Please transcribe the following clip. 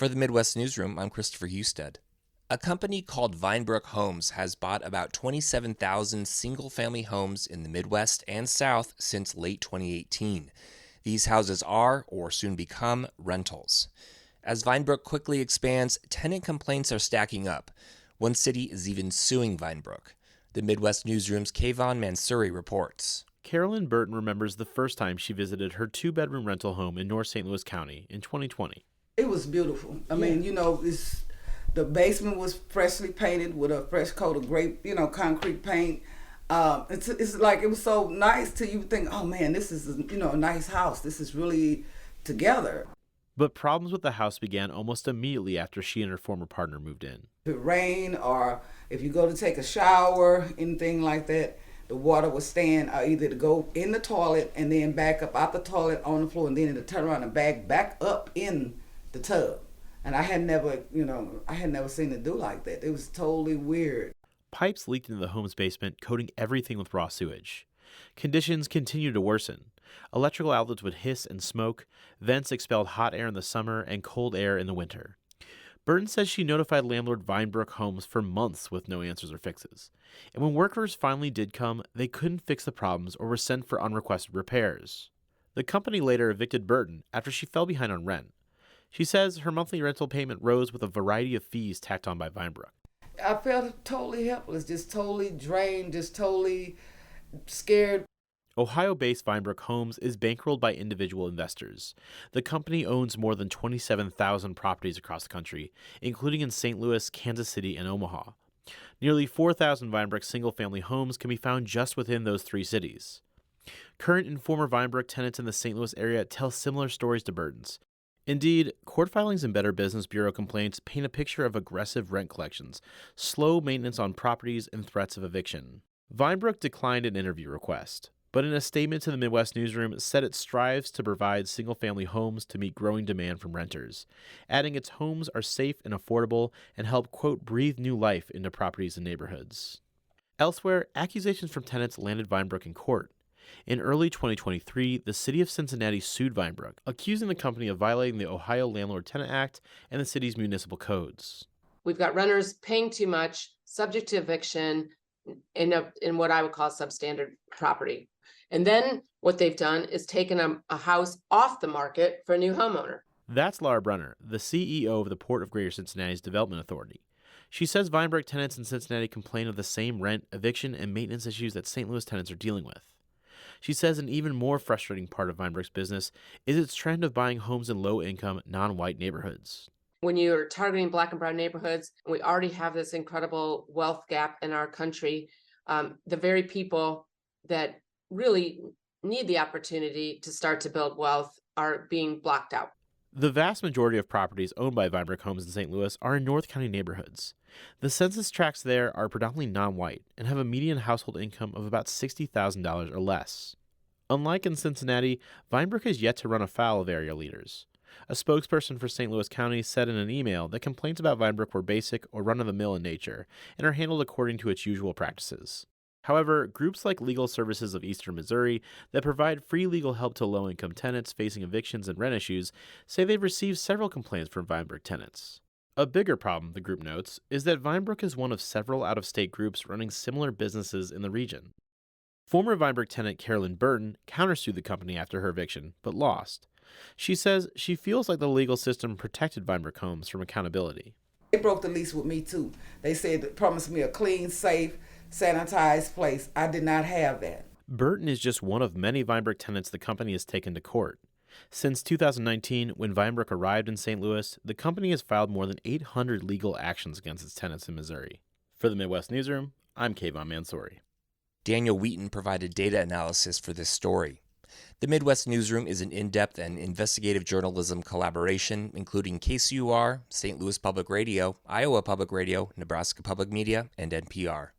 For the Midwest Newsroom, I'm Christopher Husted. A company called VineBrook Homes has bought about 27,000 single-family homes in the Midwest and South since late 2018. These houses are, or soon become, rentals. As VineBrook quickly expands, tenant complaints are stacking up. One city is even suing VineBrook. The Midwest Newsroom's Kavahn Mansouri reports. Carolyn Burton remembers the first time she visited her two-bedroom rental home in North St. Louis County in 2020. It was beautiful. I mean, the basement was freshly painted with a fresh coat of concrete paint. It's like it was so nice till you think, oh man, this is a nice house. This is really together. But problems with the house began almost immediately after she and her former partner moved in. If it rained or if you go to take a shower, anything like that, the water would stand either to go in the toilet and then back up out the toilet on the floor, and then it'd turn around and back up in the tub. And I had never seen it do like that. It was totally weird. Pipes leaked into the home's basement, coating everything with raw sewage. Conditions continued to worsen. Electrical outlets would hiss and smoke. Vents expelled hot air in the summer and cold air in the winter. Burton says she notified landlord VineBrook Homes for months with no answers or fixes. And when workers finally did come, they couldn't fix the problems or were sent for unrequested repairs. The company later evicted Burton after she fell behind on rent. She says her monthly rental payment rose with a variety of fees tacked on by VineBrook. I felt totally helpless, just totally drained, just totally scared. Ohio-based VineBrook Homes is bankrolled by individual investors. The company owns more than 27,000 properties across the country, including in St. Louis, Kansas City, and Omaha. Nearly 4,000 VineBrook single-family homes can be found just within those three cities. Current and former VineBrook tenants in the St. Louis area tell similar stories to Burton's. Indeed, court filings and Better Business Bureau complaints paint a picture of aggressive rent collections, slow maintenance on properties, and threats of eviction. VineBrook declined an interview request, but in a statement to the Midwest Newsroom said it strives to provide single-family homes to meet growing demand from renters, adding its homes are safe and affordable and help, quote, breathe new life into properties and neighborhoods. Elsewhere, accusations from tenants landed VineBrook in court. In early 2023, the city of Cincinnati sued VineBrook, accusing the company of violating the Ohio Landlord-Tenant Act and the city's municipal codes. We've got renters paying too much, subject to eviction in what I would call substandard property. And then what they've done is taken a house off the market for a new homeowner. That's Laura Brunner, the CEO of the Port of Greater Cincinnati's Development Authority. She says VineBrook tenants in Cincinnati complain of the same rent, eviction, and maintenance issues that St. Louis tenants are dealing with. She says an even more frustrating part of VineBrook's business is its trend of buying homes in low-income, non-white neighborhoods. When you're targeting Black and brown neighborhoods, we already have this incredible wealth gap in our country. The very people that really need the opportunity to start to build wealth are being blocked out. The vast majority of properties owned by VineBrook Homes in St. Louis are in North County neighborhoods. The census tracts there are predominantly non-white and have a median household income of about $60,000 or less. Unlike in Cincinnati, VineBrook has yet to run afoul of area leaders. A spokesperson for St. Louis County said in an email that complaints about VineBrook were basic or run-of-the-mill in nature and are handled according to its usual practices. However, groups like Legal Services of Eastern Missouri that provide free legal help to low-income tenants facing evictions and rent issues say they've received several complaints from VineBrook tenants. A bigger problem, the group notes, is that VineBrook is one of several out-of-state groups running similar businesses in the region. Former VineBrook tenant Carolyn Burton countersued the company after her eviction, but lost. She says she feels like the legal system protected VineBrook Homes from accountability. They broke the lease with me too. They said, promised me a clean, safe, sanitized place. I did not have that. Burton is just one of many VineBrook tenants the company has taken to court. Since 2019, when VineBrook arrived in St. Louis, the company has filed more than 800 legal actions against its tenants in Missouri. For the Midwest Newsroom, I'm Kavahn Mansouri. Daniel Wheaton provided data analysis for this story. The Midwest Newsroom is an in-depth and investigative journalism collaboration, including KCUR, St. Louis Public Radio, Iowa Public Radio, Nebraska Public Media, and NPR.